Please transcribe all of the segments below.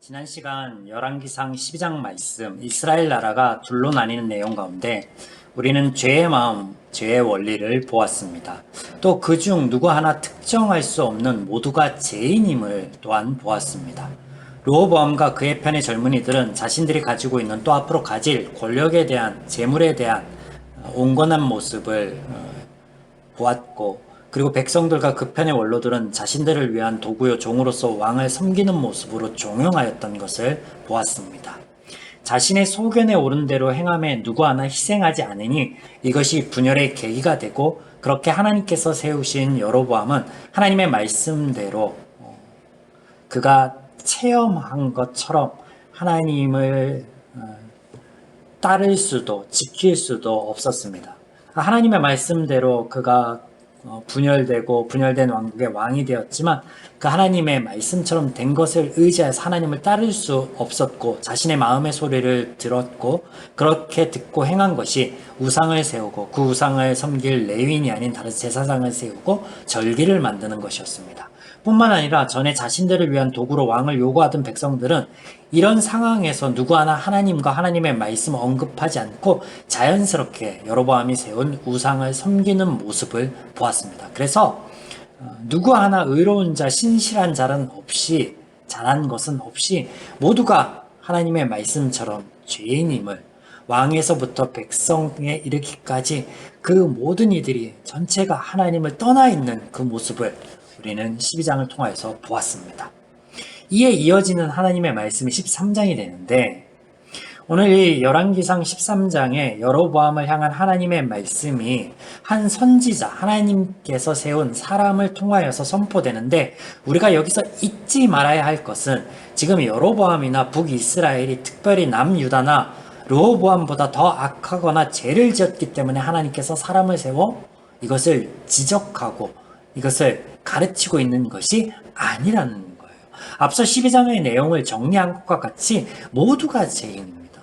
지난 시간 열왕기상 12장 말씀 이스라엘 나라가 둘로 나뉘는 내용 가운데 우리는 죄의 마음, 죄의 원리를 보았습니다. 또 그중 누구 하나 특정할 수 없는 모두가 죄인임을 또한 보았습니다. 르호보암과 그의 편의 젊은이들은 자신들이 가지고 있는 또 앞으로 가질 권력에 대한, 재물에 대한 온건한 모습을 보았고, 그리고 백성들과 그 편의 원로들은 자신들을 위한 도구요 종으로서 왕을 섬기는 모습으로 종용하였던 것을 보았습니다. 자신의 소견에 오른 대로 행함에 누구 하나 희생하지 않으니 이것이 분열의 계기가 되고, 그렇게 하나님께서 세우신 여로보암은 하나님의 말씀대로 그가 체험한 것처럼 하나님을 따를 수도 지킬 수도 없었습니다. 하나님의 말씀대로 그가 분열되고 분열된 왕국의 왕이 되었지만 그 하나님의 말씀처럼 된 것을 의지해서 하나님을 따를 수 없었고, 자신의 마음의 소리를 들었고 그렇게 듣고 행한 것이 우상을 세우고 그 우상을 섬길 레위인이 아닌 다른 제사장을 세우고 절기를 만드는 것이었습니다. 뿐만 아니라 전에 자신들을 위한 도구로 왕을 요구하던 백성들은 이런 상황에서 누구 하나 하나님과 하나님의 말씀을 언급하지 않고 자연스럽게 여로보암이 세운 우상을 섬기는 모습을 보았습니다. 그래서 누구 하나 의로운 자, 신실한 자는 없이, 잘한 것은 없이 모두가 하나님의 말씀처럼 죄인임을, 왕에서부터 백성에 이르기까지 그 모든 이들이 전체가 하나님을 떠나 있는 그 모습을 우리는 12장을 통해서 보았습니다. 이에 이어지는 하나님의 말씀이 13장이 되는데, 오늘 이 열왕기상 13장에 여로보암을 향한 하나님의 말씀이 한 선지자, 하나님께서 세운 사람을 통하여서 선포되는데, 우리가 여기서 잊지 말아야 할 것은 지금 여로보암이나 북이스라엘이, 특별히 남유다나 르호보암보다 더 악하거나 죄를 지었기 때문에 하나님께서 사람을 세워 이것을 지적하고 이것을 가르치고 있는 것이 아니라는 거예요. 앞서 12장의 내용을 정리한 것과 같이 모두가 죄인입니다.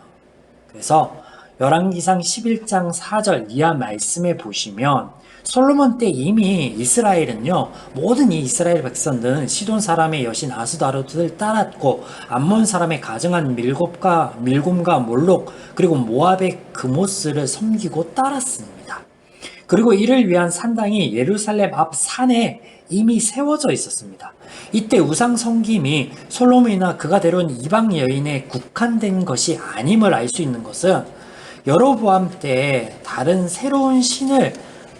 그래서 열왕기상 11장 4절 이하 말씀에 보시면, 솔로몬 때 이미 이스라엘은요, 모든 이 이스라엘 백성들은 시돈 사람의 여신 아스다로트를 따랐고, 암몬 사람의 가증한 밀곰과 몰록, 그리고 모압의 그모스를 섬기고 따랐습니다. 그리고 이를 위한 산당이 예루살렘 앞 산에 이미 세워져 있었습니다. 이때 우상 섬김이 솔로몬이나 그가 데려온 이방 여인에 국한된 것이 아님을 알 수 있는 것은, 여로보암 때 다른 새로운 신을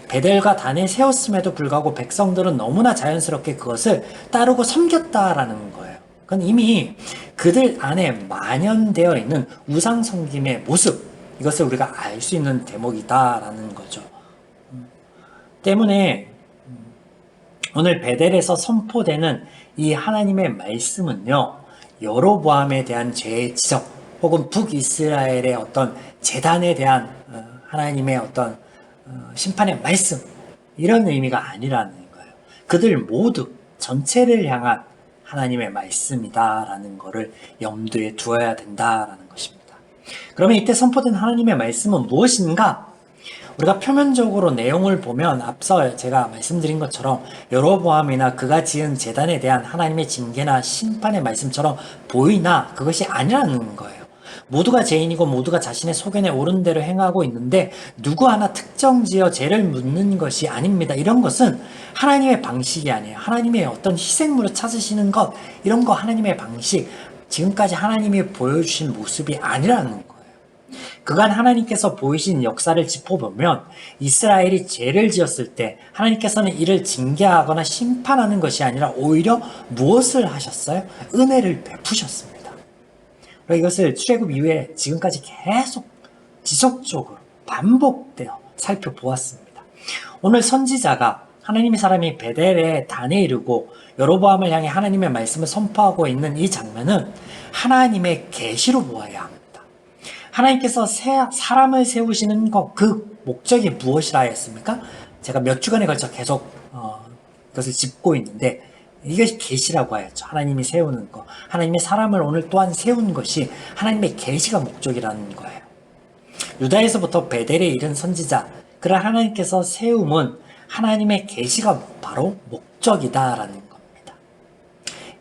베델과 단에 세웠음에도 불구하고 백성들은 너무나 자연스럽게 그것을 따르고 섬겼다라는 거예요. 그건 이미 그들 안에 만연되어 있는 우상 섬김의 모습, 이것을 우리가 알 수 있는 대목이다라는 거죠. 때문에 오늘 베델에서 선포되는 이 하나님의 말씀은요, 여로보암에 대한 죄의 지적, 혹은 북이스라엘의 어떤 재단에 대한 하나님의 어떤 심판의 말씀, 이런 의미가 아니라는 거예요. 그들 모두 전체를 향한 하나님의 말씀이다라는 것을 염두에 두어야 된다라는 것입니다. 그러면 이때 선포된 하나님의 말씀은 무엇인가? 우리가 표면적으로 내용을 보면 앞서 제가 말씀드린 것처럼 여로보암이나 그가 지은 제단에 대한 하나님의 징계나 심판의 말씀처럼 보이나 그것이 아니라는 거예요. 모두가 죄인이고 모두가 자신의 소견에 오른 대로 행하고 있는데 누구 하나 특정지어 죄를 묻는 것이 아닙니다. 이런 것은 하나님의 방식이 아니에요. 하나님의 어떤 희생물을 찾으시는 것, 이런 거 하나님의 방식, 지금까지 하나님이 보여주신 모습이 아니라는 거예요. 그간 하나님께서 보이신 역사를 짚어보면 이스라엘이 죄를 지었을 때 하나님께서는 이를 징계하거나 심판하는 것이 아니라 오히려 무엇을 하셨어요? 은혜를 베푸셨습니다. 이것을 출애굽 이후에 지금까지 계속 지속적으로 반복되어 살펴보았습니다. 오늘 선지자가 하나님의 사람이 베델의 단에 이르고 여로보암을 향해 하나님의 말씀을 선포하고 있는 이 장면은 하나님의 계시로 보아야 합니다. 하나님께서 사람을 세우시는 것, 그 목적이 무엇이라 했습니까? 제가 몇 주간에 걸쳐 계속 그것을 짚고 있는데, 이것이 계시라고 하였죠. 하나님이 세우는 것, 하나님의 사람을 오늘 또한 세운 것이 하나님의 계시가 목적이라는 거예요. 유다에서부터 베델에 이른 선지자, 그러나 하나님께서 세움은 하나님의 계시가 바로 목적이다라는 겁니다.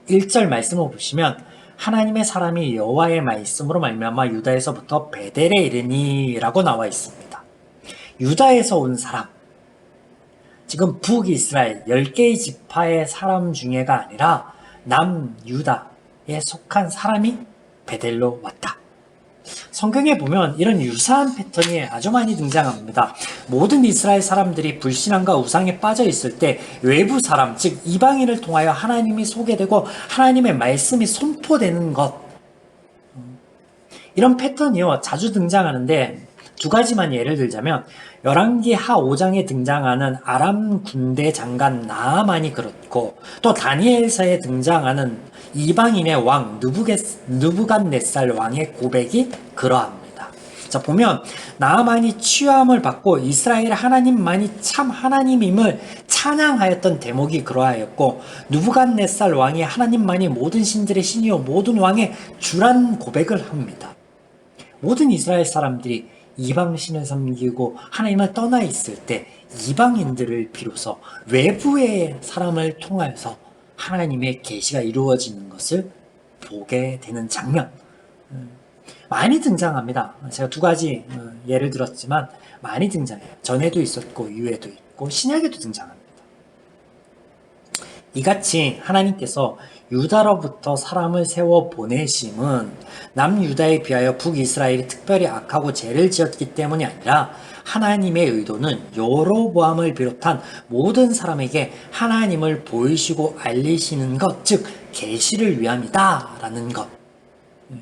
1절 말씀을 보시면 하나님의 사람이 여호와의 말씀으로 말미암아 유다에서부터 베델에 이르니라고 나와 있습니다. 유다에서 온 사람, 지금 북이스라엘 10개의 지파의 사람 중에가 아니라 남유다에 속한 사람이 베델로 왔다. 성경에 보면 이런 유사한 패턴이 아주 많이 등장합니다. 모든 이스라엘 사람들이 불신앙과 우상에 빠져 있을 때 외부 사람, 즉 이방인을 통하여 하나님이 소개되고 하나님의 말씀이 선포되는 것, 이런 패턴이요 자주 등장하는데 두 가지만 예를 들자면 열왕기 하 5장에 등장하는 아람 군대 장관 나아만이 그렇고, 또 다니엘서에 등장하는 이방인의 왕 느부갓네살 왕의 고백이 그러합니다. 자, 보면 나아만이 취함을 받고 이스라엘 하나님만이 참 하나님임을 찬양하였던 대목이 그러하였고, 느부갓네살 왕이 하나님만이 모든 신들의 신이요 모든 왕의 주란 고백을 합니다. 모든 이스라엘 사람들이 이방신을 섬기고 하나님을 떠나 있을 때 이방인들을 비로소 외부의 사람을 통하여서 하나님의 계시가 이루어지는 것을 보게 되는 장면, 많이 등장합니다. 제가 두 가지 예를 들었지만 많이 등장해요. 전에도 있었고 이후에도 있고 신약에도 등장합니다. 이같이 하나님께서 유다로부터 사람을 세워 보내심은 남유다에 비하여 북이스라엘이 특별히 악하고 죄를 지었기 때문이 아니라 하나님의 의도는 여로보암을 비롯한 모든 사람에게 하나님을 보이시고 알리시는 것, 즉 계시를 위함이다 라는 것.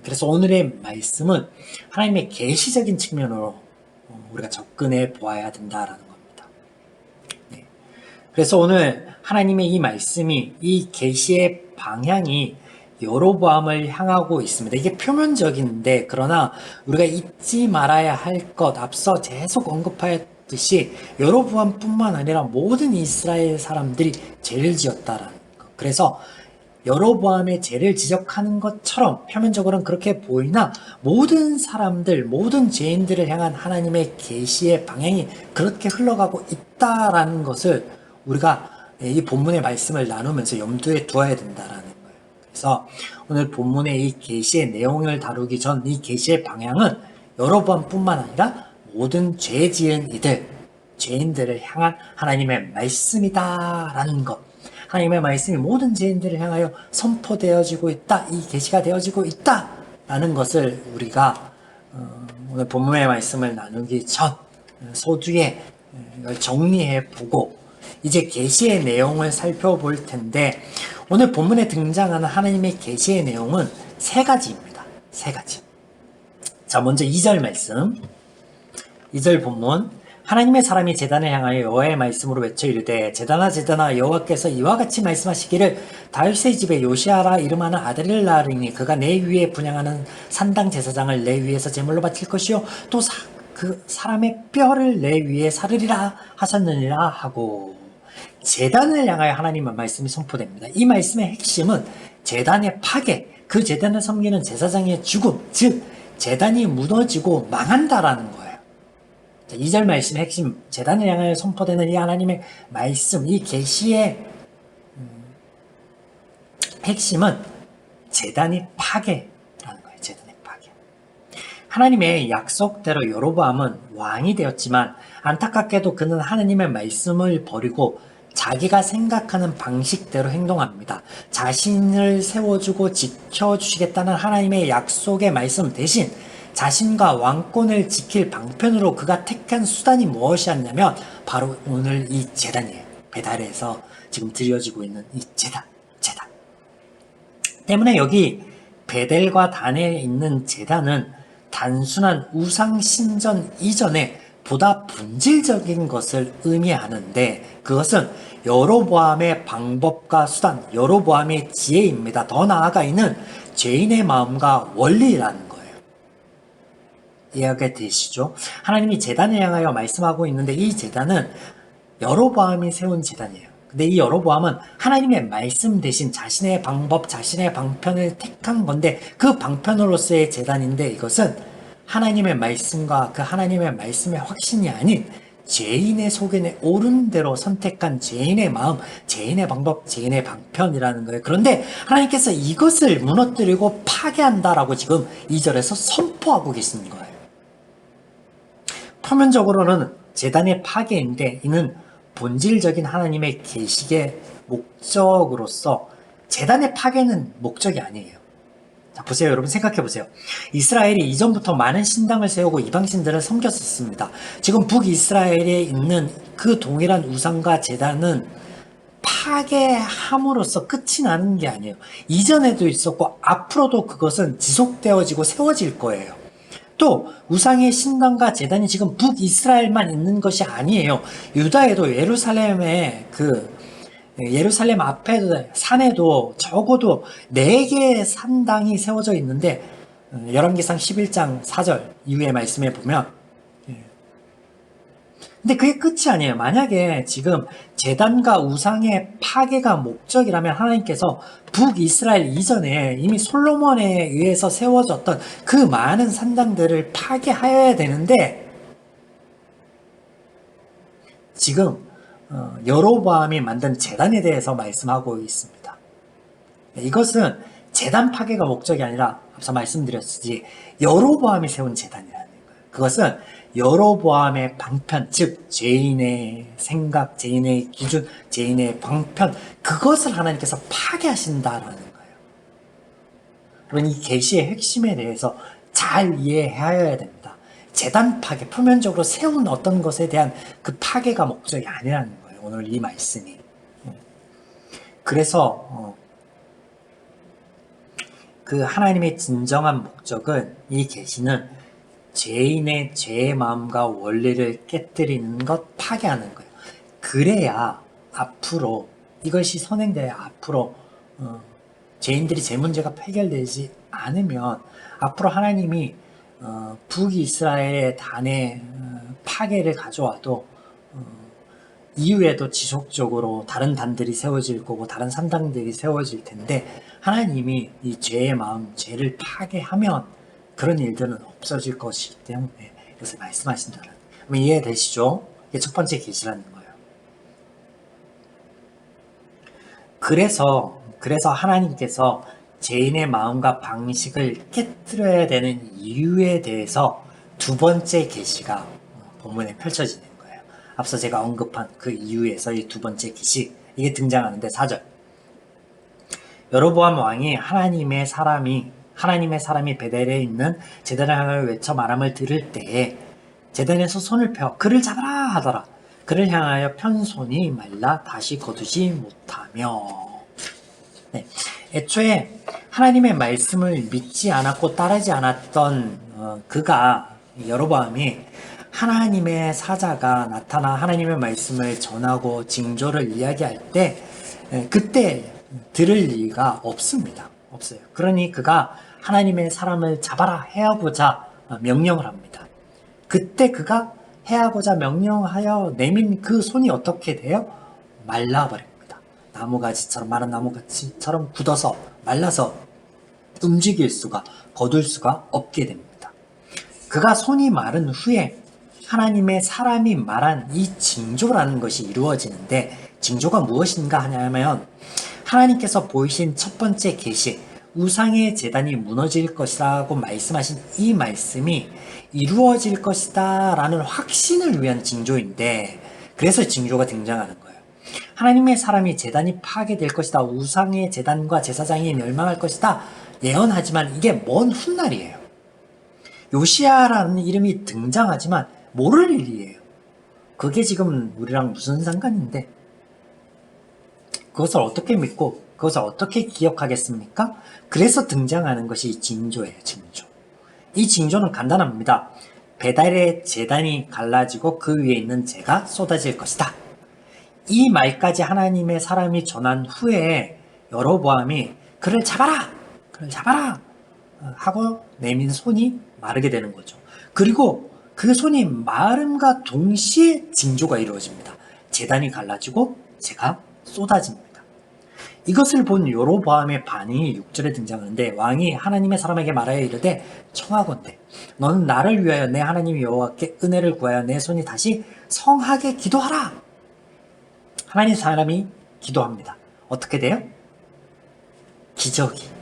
그래서 오늘의 말씀은 하나님의 계시적인 측면으로 우리가 접근해 보아야 된다라는 겁니다. 그래서 오늘 하나님의 이 말씀이, 이 계시의 방향이 여로보암을 향하고 있습니다. 이게 표면적인데, 그러나 우리가 잊지 말아야 할 것, 앞서 계속 언급하였듯이 여로보암뿐만 아니라 모든 이스라엘 사람들이 죄를 지었다라는 것. 그래서 여로보암의 죄를 지적하는 것처럼 표면적으로는 그렇게 보이나 모든 사람들, 모든 죄인들을 향한 하나님의 계시의 방향이 그렇게 흘러가고 있다라는 것을 우리가 이 본문의 말씀을 나누면서 염두에 두어야 된다라는 거예요. 그래서 오늘 본문의 이 계시의 내용을 다루기 전 이 계시의 방향은 여로보암뿐만 아니라 모든 죄 지은 이들, 죄인들을 향한 하나님의 말씀이다라는 것. 하나님의 말씀이 모든 죄인들을 향하여 선포되어지고 있다. 이 계시가 되어지고 있다라는 것을 우리가 오늘 본문의 말씀을 나누기 전 소두에 이걸 정리해 보고 이제 계시의 내용을 살펴볼 텐데, 오늘 본문에 등장하는 하나님의 계시의 내용은 세 가지입니다. 세 가지. 자, 먼저 2절 말씀. 2절 본문. 하나님의 사람이 제단을 향하여 여호와의 말씀으로 외쳐 이르되, 제단아 제단아, 여호와께서 이와 같이 말씀하시기를 다윗의 집에 요시아라 이름하는 아들을 낳으리니 그가 내 위에 분향하는 산당 제사장을 내 위에서 제물로 바칠 것이요 또 그 사람의 뼈를 내 위에 사르리라 하셨느니라 하고, 제단을 향하여 하나님의 말씀이 선포됩니다. 이 말씀의 핵심은 제단의 파괴, 그 제단을 섬기는 제사장의 죽음, 즉 제단이 무너지고 망한다라는 거예요. 2절 말씀의 핵심, 제단을 향하여 선포되는 이 하나님의 말씀, 이 계시의 핵심은 제단이 파괴라는 거예요. 제단의 파괴. 하나님의 약속대로 여로보암은 왕이 되었지만 안타깝게도 그는 하나님의 말씀을 버리고 자기가 생각하는 방식대로 행동합니다. 자신을 세워주고 지켜주시겠다는 하나님의 약속의 말씀 대신 자신과 왕권을 지킬 방편으로 그가 택한 수단이 무엇이었냐면 바로 오늘 이 제단이에요. 베델에서 지금 드려지고 있는 이 제단. 때문에 여기 베델과 단에 있는 제단은 단순한 우상 신전 이전에 보다 본질적인 것을 의미하는데, 그것은 여로보암의 방법과 수단, 여로보암의 지혜입니다. 더 나아가 있는 죄인의 마음과 원리라는 거예요. 이해가 되시죠? 하나님이 제단을 향하여 말씀하고 있는데 이 제단은 여로보암이 세운 제단이에요. 근데 이 여로보암은 하나님의 말씀 대신 자신의 방법, 자신의 방편을 택한 건데 그 방편으로서의 제단인데, 이것은 하나님의 말씀과 그 하나님의 말씀의 확신이 아닌 죄인의 소견에 옳은 대로 선택한 죄인의 마음, 죄인의 방법, 죄인의 방편이라는 거예요. 그런데 하나님께서 이것을 무너뜨리고 파괴한다라고 지금 2절에서 선포하고 계시는 거예요. 표면적으로는 제단의 파괴인데 이는 본질적인 하나님의 계시의 목적으로서 제단의 파괴는 목적이 아니에요. 자, 보세요. 여러분 생각해 보세요. 이스라엘이 이전부터 많은 신당을 세우고 이방신들을 섬겼었습니다. 지금 북이스라엘에 있는 그 동일한 우상과 제단은 파괴함으로써 끝이 나는 게 아니에요. 이전에도 있었고 앞으로도 그것은 지속되어지고 세워질 거예요. 또 우상의 신당과 제단이 지금 북이스라엘만 있는 것이 아니에요. 유다에도 예루살렘 앞에 산에도 적어도 4개의 산당이 세워져 있는데 열왕기상 11장 4절 이후의 말씀에 보면 근데 그게 끝이 아니에요. 만약에 지금 제단과 우상의 파괴가 목적이라면 하나님께서 북이스라엘 이전에 이미 솔로몬에 의해서 세워졌던 그 많은 산당들을 파괴하여야 되는데 지금 여로보암이 만든 제단에 대해서 말씀하고 있습니다. 이것은 제단 파괴가 목적이 아니라 앞서 말씀드렸듯이 여로보암이 세운 제단이라는 거예요. 그것은 여로보암의 방편, 즉 죄인의 생각, 죄인의 기준, 죄인의 방편, 그것을 하나님께서 파괴하신다라는 거예요. 여러분, 이 계시의 핵심에 대해서 잘 이해해야 됩니다. 제단 파괴, 표면적으로 세운 어떤 것에 대한 그 파괴가 목적이 아니라는 거예요. 오늘 이 말씀이. 그래서 그 하나님의 진정한 목적은 이 계시는 죄인의 죄의 마음과 원리를 깨뜨리는 것, 파괴하는 거예요. 그래야 앞으로 이것이 선행돼야 앞으로 죄인들이 죄 문제가 해결되지 않으면 앞으로 하나님이 북이스라엘의 단의 파괴를 가져와도 이후에도 지속적으로 다른 단들이 세워질 거고 다른 산당들이 세워질 텐데 하나님이 이 죄의 마음, 죄를 파괴하면 그런 일들은 없어질 것이기 때문에 이것을 말씀하신다는 거예요. 이해되시죠? 이게 첫 번째 계시라는 거예요. 그래서 하나님께서 죄인의 마음과 방식을 깨뜨려야 되는 이유에 대해서 두 번째 계시가 본문에 펼쳐지는 거예요. 앞서 제가 언급한 그 이유에서 이 두 번째 계시 이게 등장하는데 4절 여로보암 왕이 하나님의 사람이 베델에 있는 제단을 향하여 외쳐 말함을 들을 때에 제단에서 손을 펴 그를 잡아라 하더라. 그를 향하여 편 손이 말라 다시 거두지 못하며. 네, 애초에 하나님의 말씀을 믿지 않았고 따르지 않았던 그가 여로보암이 하나님의 사자가 나타나 하나님의 말씀을 전하고 징조를 이야기할 때 그때 들을 리가 없습니다. 없어요. 그러니 그가 하나님의 사람을 잡아라 해하고자 명령을 합니다. 그때 그가 해하고자 명령하여 내민 그 손이 어떻게 돼요? 말라버립니다. 나무가지처럼 마른 나무가지처럼 굳어서 말라서 움직일 수가 거둘 수가 없게 됩니다. 그가 손이 마른 후에 하나님의 사람이 말한 이 징조라는 것이 이루어지는데 징조가 무엇인가 하냐면 하나님께서 보이신 첫 번째 계시 우상의 제단이 무너질 것이라고 말씀하신 이 말씀이 이루어질 것이다 라는 확신을 위한 징조인데 그래서 징조가 등장하는 거예요. 하나님의 사람이 제단이 파괴될 것이다. 우상의 제단과 제사장이 멸망할 것이다. 예언하지만 이게 먼 훗날이에요. 요시야라는 이름이 등장하지만 모를 일이에요. 그게 지금 우리랑 무슨 상관인데 그것을 어떻게 믿고 그것을 어떻게 기억하겠습니까? 그래서 등장하는 것이 이 징조예요. 징조. 이 징조는 간단합니다. 베델의 제단이 갈라지고 그 위에 있는 재가 쏟아질 것이다. 이 말까지 하나님의 사람이 전한 후에 여로보암이 그를 잡아라 하고 내민 손이 마르게 되는 거죠. 그리고 그 손이 마름과 동시에 징조가 이루어집니다. 제단이 갈라지고 재가 쏟아집니다. 이것을 본 여로보암의 반응이 6절에 등장하는데 왕이 하나님의 사람에게 말하여 이르되 청하건대 너는 나를 위하여 내 하나님 여호와께 은혜를 구하여 내 손이 다시 성하게 기도하라. 하나님 사람이 기도합니다. 어떻게 돼요?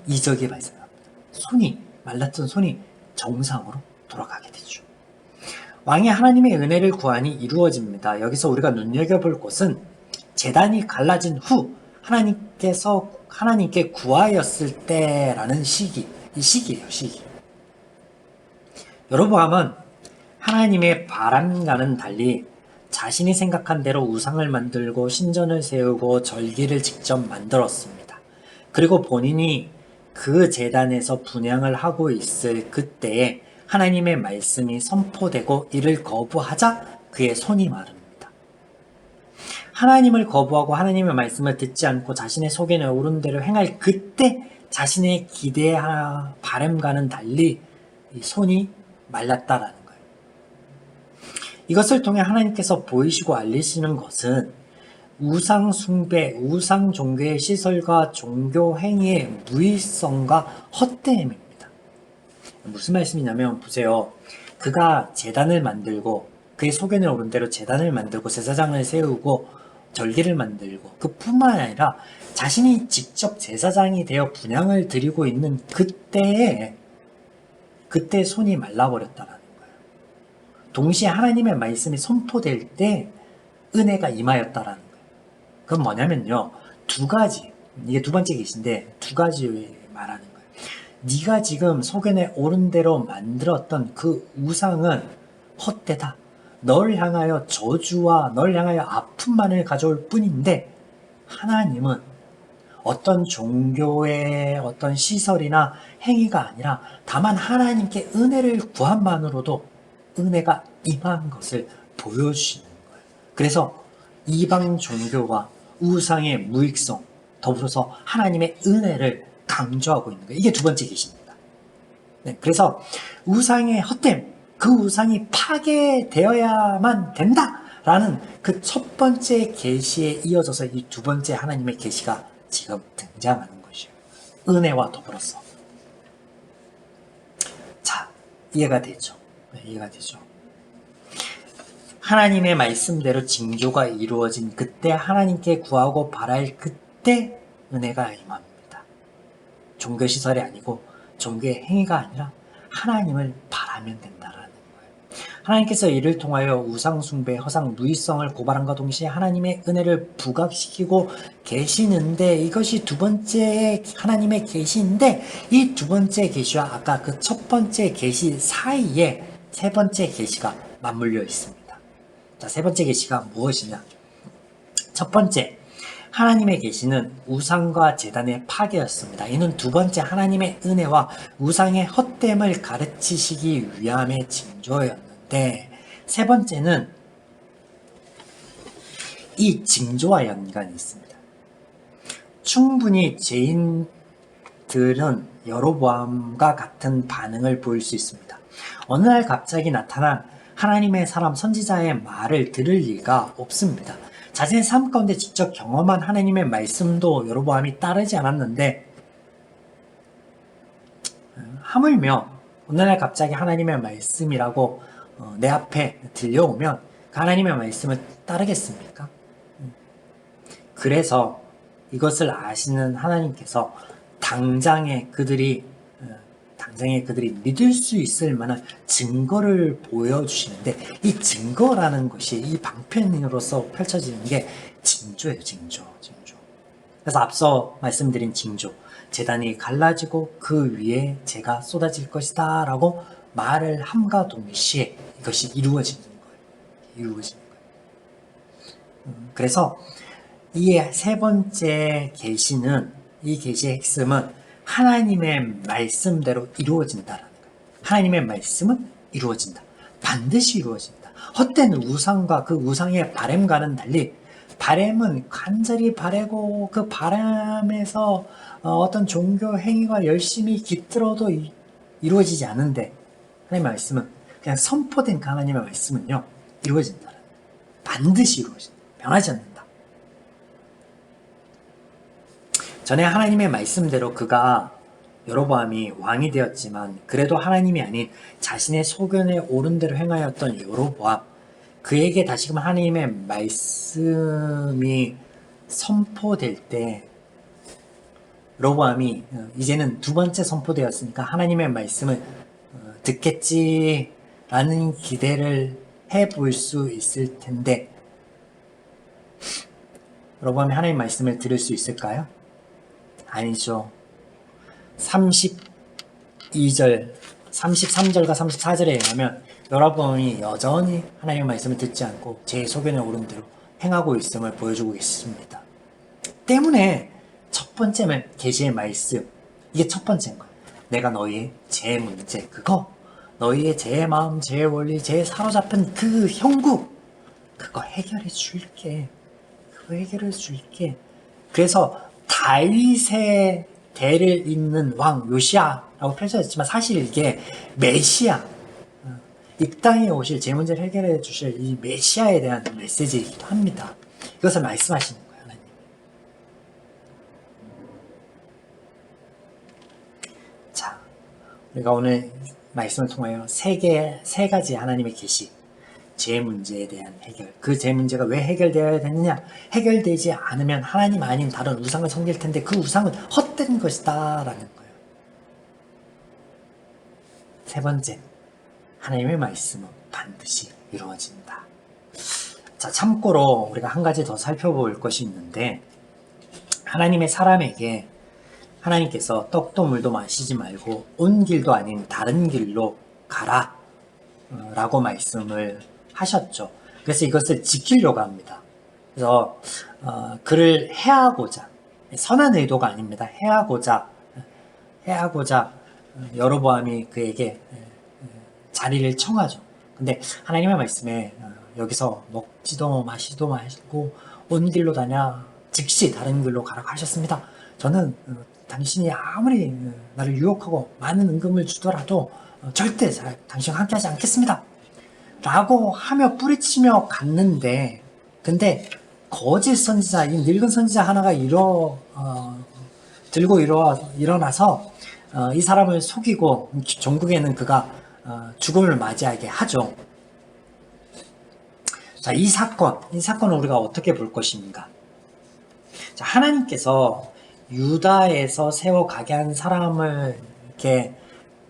이적이 발생합니다. 말랐던 손이 정상으로 돌아가게 되죠. 왕이 하나님의 은혜를 구하니 이루어집니다. 여기서 우리가 눈여겨볼 것은 제단이 갈라진 후 하나님께 구하였을 때라는 이 시기예요. 여로보암은 하나님의 바람과는 달리 자신이 생각한 대로 우상을 만들고 신전을 세우고 절기를 직접 만들었습니다. 그리고 본인이 그 제단에서 분향을 하고 있을 그때에 하나님의 말씀이 선포되고 이를 거부하자 그의 손이 마릅니다. 하나님을 거부하고 하나님의 말씀을 듣지 않고 자신의 속에 오른 대로 행할 그때 자신의 기대와 바람과는 달리 손이 말랐다라는 거예요. 이것을 통해 하나님께서 보이시고 알리시는 것은 우상 숭배, 우상 종교의 시설과 종교 행위의 무의성과 헛됨입니다. 무슨 말씀이냐면 보세요. 그가 제단을 만들고 그의 소견에 오른 대로 제단을 만들고 제사장을 세우고 절기를 만들고 그뿐만 아니라 자신이 직접 제사장이 되어 분향을 드리고 있는 그때 손이 말라버렸다는 거예요. 동시에 하나님의 말씀이 선포될 때 은혜가 임하였다라는 거예요. 그건 뭐냐면요. 이게 두 번째 계시인데 두 가지 말하는 거예요. 네가 지금 소견에 오른 대로 만들었던 그 우상은 헛되다. 널 향하여 저주와 널 향하여 아픔만을 가져올 뿐인데 하나님은 어떤 종교의 어떤 시설이나 행위가 아니라 다만 하나님께 은혜를 구함만으로도 은혜가 임한 것을 보여주시는 거예요. 그래서 이방 종교와 우상의 무익성 더불어서 하나님의 은혜를 강조하고 있는 거예요. 이게 두 번째 계시입니다. 네, 그래서 우상의 헛됨, 그 우상이 파괴되어야만 된다라는 그 첫 번째 계시에 이어져서 이 두 번째 하나님의 계시가 지금 등장하는 것이에요. 은혜와 더불어서. 자, 이해가 되죠? 네, 이해가 되죠? 하나님의 말씀대로 징조가 이루어진 그때 하나님께 구하고 바랄 그때 은혜가 임합니다. 종교시설이 아니고 종교의 행위가 아니라 하나님을 바라면 된다라는 거예요. 하나님께서 이를 통하여 우상숭배, 허상, 무의성을 고발함과 동시에 하나님의 은혜를 부각시키고 계시는데 이것이 두 번째 하나님의 계시인데 이 두 번째 계시와 아까 그 첫 번째 계시 사이에 세 번째 계시가 맞물려 있습니다. 자, 세 번째 계시가 무엇이냐? 첫 번째, 하나님의 계시는 우상과 제단의 파괴였습니다. 이는 두 번째 하나님의 은혜와 우상의 헛됨을 가르치시기 위함의 징조였는데 세 번째는 이 징조와 연관이 있습니다. 충분히 죄인들은 여로보암과 같은 반응을 보일 수 있습니다. 어느 날 갑자기 나타난 하나님의 사람 선지자의 말을 들을 리가 없습니다. 자신의 삶 가운데 직접 경험한 하나님의 말씀도 여로보암이 따르지 않았는데 하물며 어느 날 갑자기 하나님의 말씀이라고 내 앞에 들려오면 그 하나님의 말씀을 따르겠습니까? 그래서 이것을 아시는 하나님께서 당장에 그들이 믿을 수 있을 만한 증거를 보여주시는데 이 증거라는 것이 이 방편으로서 펼쳐지는 게 징조예요. 징조. 그래서 앞서 말씀드린 징조, 제단이 갈라지고 그 위에 재가 쏟아질 것이다 라고 말을 함과 동시에 이것이 이루어지는 거예요. 그래서 이 세 번째 계시는 이 계시의 핵심은 하나님의 말씀대로 이루어진다라는 거예요. 하나님의 말씀은 이루어진다. 반드시 이루어진다. 헛된 우상과 그 우상의 바램과는 달리 바램은 간절히 바라고 그 바람에서 어떤 종교 행위가 열심히 깃들어도 이루어지지 않는데 하나님의 말씀은 그냥 선포된 그 하나님의 말씀은요 이루어진다. 반드시 이루어진다. 변하지 않는다. 전에 하나님의 말씀대로 그가 여로보암이 왕이 되었지만 그래도 하나님이 아닌 자신의 소견에 옳은 대로 행하였던 여로보암, 그에게 다시금 하나님의 말씀이 선포될 때 여로보암이 이제는 두 번째 선포되었으니까 하나님의 말씀을 듣겠지라는 기대를 해볼 수 있을 텐데, 여로보암이 하나님의 말씀을 들을 수 있을까요? 아니죠. 32절, 33절과 34절에 의하면 여로보암이 여전히 하나님의 말씀을 듣지 않고 제 소견에 오른 대로 행하고 있음을 보여주고 있습니다. 때문에 첫 번째는 계시의 말씀, 이게 첫 번째인 거예요. 내가 너희의 제 문제, 그거 너희의 제 마음, 제 원리, 제 사로잡힌 그 형국, 그거 해결해 줄게. 그거 해결해 줄게. 그래서 다윗의 대를 잇는 왕 요시아라고 펼쳐졌지만 사실 이게 메시아, 이 땅에 오실 제 문제를 해결해 주실 이 메시아에 대한 메시지이기도 합니다. 이것을 말씀하시는 거예요, 하나님. 자, 우리가 오늘 말씀을 통하여 세 가지 하나님의 계시, 제 문제에 대한 해결, 그 제 문제가 왜 해결되어야 되느냐, 해결되지 않으면 하나님 아닌 다른 우상을 섬길 텐데 그 우상은 헛된 것이다 라는 거예요. 세 번째, 하나님의 말씀은 반드시 이루어진다. 자, 참고로 우리가 한 가지 더 살펴볼 것이 있는데, 하나님의 사람에게 하나님께서 떡도 물도 마시지 말고 온 길도 아닌 다른 길로 가라 라고 말씀을 하셨죠. 그래서 이것을 지키려고 합니다. 그래서 그를 해하고자, 선한 의도가 아닙니다. 해하고자 여로보암이 그에게 자리를 청하죠. 근데 하나님의 말씀에 여기서 먹지도 마시도 말고 온 길로 다녀 즉시 다른 길로 가라고 하셨습니다. 저는 당신이 아무리 나를 유혹하고 많은 은금을 주더라도 절대 당신과 함께하지 않겠습니다 라고 하며 뿌리치며 갔는데, 근데 거짓 선지자, 이 늙은 선지자 하나가 들고 일어나서 이 사람을 속이고 종국에는 그가 죽음을 맞이하게 하죠. 자, 이 사건을 우리가 어떻게 볼 것인가? 자, 하나님께서 유다에서 세워가게 한 사람을 이렇게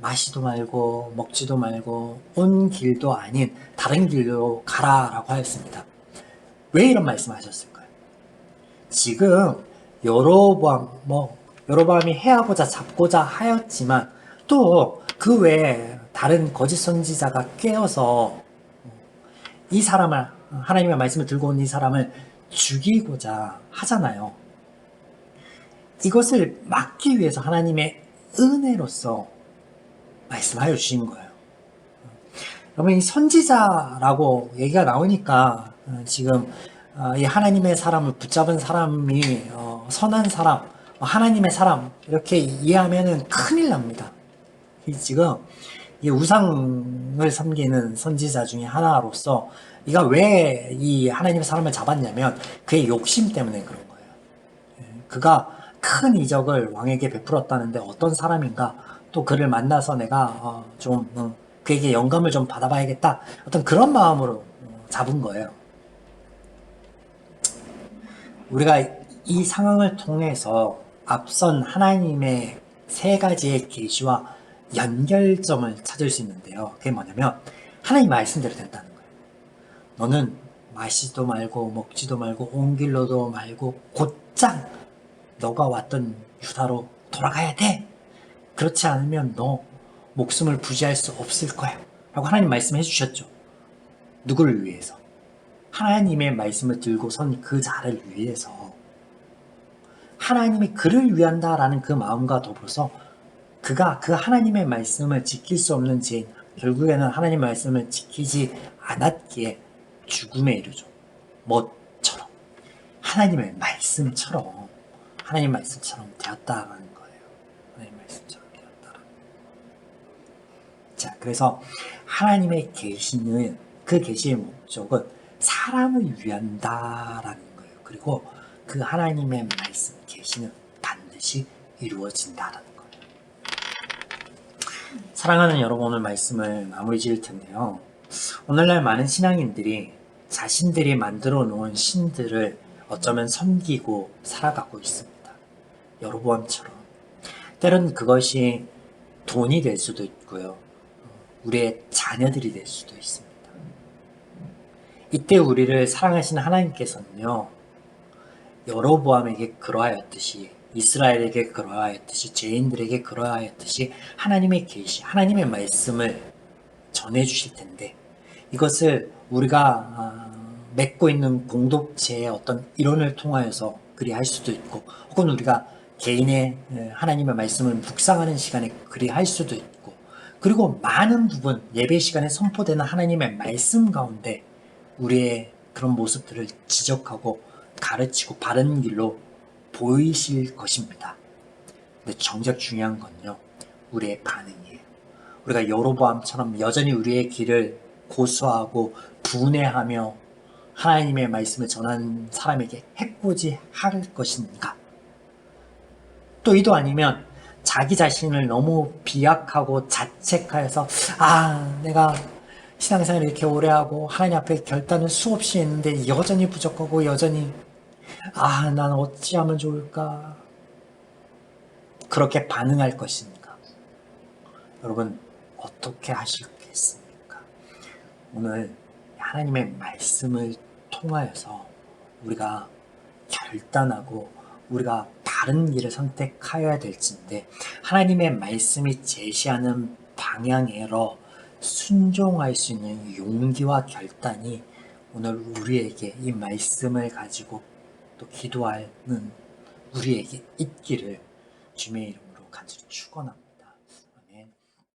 마시도 말고 먹지도 말고 온 길도 아닌 다른 길로 가라라고 하였습니다. 왜 이런 말씀을 하셨을까요? 지금 여로보암이 해하고자 잡고자 하였지만 또 그 외에 다른 거짓 선지자가 꿰어서 이 사람을, 하나님의 말씀을 들고 온 이 사람을 죽이고자 하잖아요. 이것을 막기 위해서 하나님의 은혜로서 말씀하여 주신 거예요. 여러분, 이 선지자라고 얘기가 나오니까 지금 이 하나님의 사람을 붙잡은 사람이 선한 사람, 하나님의 사람 이렇게 이해하면 큰일 납니다. 지금 이 우상을 섬기는 선지자 중에 하나로서 이가 왜 이 하나님의 사람을 잡았냐면 그의 욕심 때문에 그런 거예요. 그가 큰 이적을 왕에게 베풀었다는데 어떤 사람인가, 또 그를 만나서 내가 그에게 영감을 좀 받아봐야겠다, 어떤 그런 마음으로 잡은 거예요. 우리가 이 상황을 통해서 앞선 하나님의 세 가지의 계시와 연결점을 찾을 수 있는데요. 그게 뭐냐면 하나님 말씀대로 된다는 거예요. 너는 마시도 말고 먹지도 말고 온 길로도 말고 곧장 너가 왔던 유다로 돌아가야 돼. 그렇지 않으면 너 목숨을 부지할 수 없을 거야 라고 하나님 말씀해 주셨죠. 누구를 위해서? 하나님의 말씀을 들고 선 그 자를 위해서. 하나님이 그를 위한다라는 그 마음과 더불어서 그가 그 하나님의 말씀을 지킬 수 없는 죄인, 결국에는 하나님의 말씀을 지키지 않았기에 죽음에 이르죠. 뭐처럼? 하나님의 말씀처럼 되었다라는 거예요. 하나님의 말씀처럼 되었다라는 거예요. 자, 그래서 하나님의 계시는, 그 계시의 목적은 사람을 위한다라는 거예요. 그리고 그 하나님의 말씀, 계시는 반드시 것이 이루어진다는 거예요. 사랑하는 여러분, 오늘 말씀을 마무리 지을 텐데요. 오늘날 많은 신앙인들이 자신들이 만들어 놓은 신들을 어쩌면 섬기고 살아가고 있습니다. 여로보암처럼. 때론 그것이 돈이 될 수도 있고요. 우리의 자녀들이 될 수도 있습니다. 이때 우리를 사랑하시는 하나님께서는요, 여로보암에게 그러하였듯이, 이스라엘에게 그러하였듯이, 죄인들에게 그러하였듯이 하나님의 계시, 하나님의 말씀을 전해주실 텐데, 이것을 우리가 맺고 있는 공동체의 어떤 이론을 통하여서 그리 할 수도 있고, 혹은 우리가 개인의 하나님의 말씀을 묵상하는 시간에 그리 할 수도 있고, 그리고 많은 부분 예배 시간에 선포되는 하나님의 말씀 가운데 우리의 그런 모습들을 지적하고 가르치고 바른 길로 보이실 것입니다. 근데 정작 중요한 건요, 우리의 반응이에요. 우리가 여로보암처럼 여전히 우리의 길을 고수하고 분해하며 하나님의 말씀을 전하는 사람에게 해코지 할 것인가? 또 이도 아니면 자기 자신을 너무 비약하고 자책하여서 내가 신앙생활을 이렇게 오래 하고 하나님 앞에 결단을 수없이 했는데 여전히 부족하고 여전히 난 어찌하면 좋을까? 그렇게 반응할 것인가? 여러분, 어떻게 하시겠습니까? 오늘 하나님의 말씀을 통하여서 우리가 결단하고 우리가 바른 길을 선택하여야 될지인데, 하나님의 말씀이 제시하는 방향으로 순종할 수 있는 용기와 결단이 오늘 우리에게 이 말씀을 가지고 또 기도하는 우리에게 있기를 주님의 이름으로 간절히 축원합니다.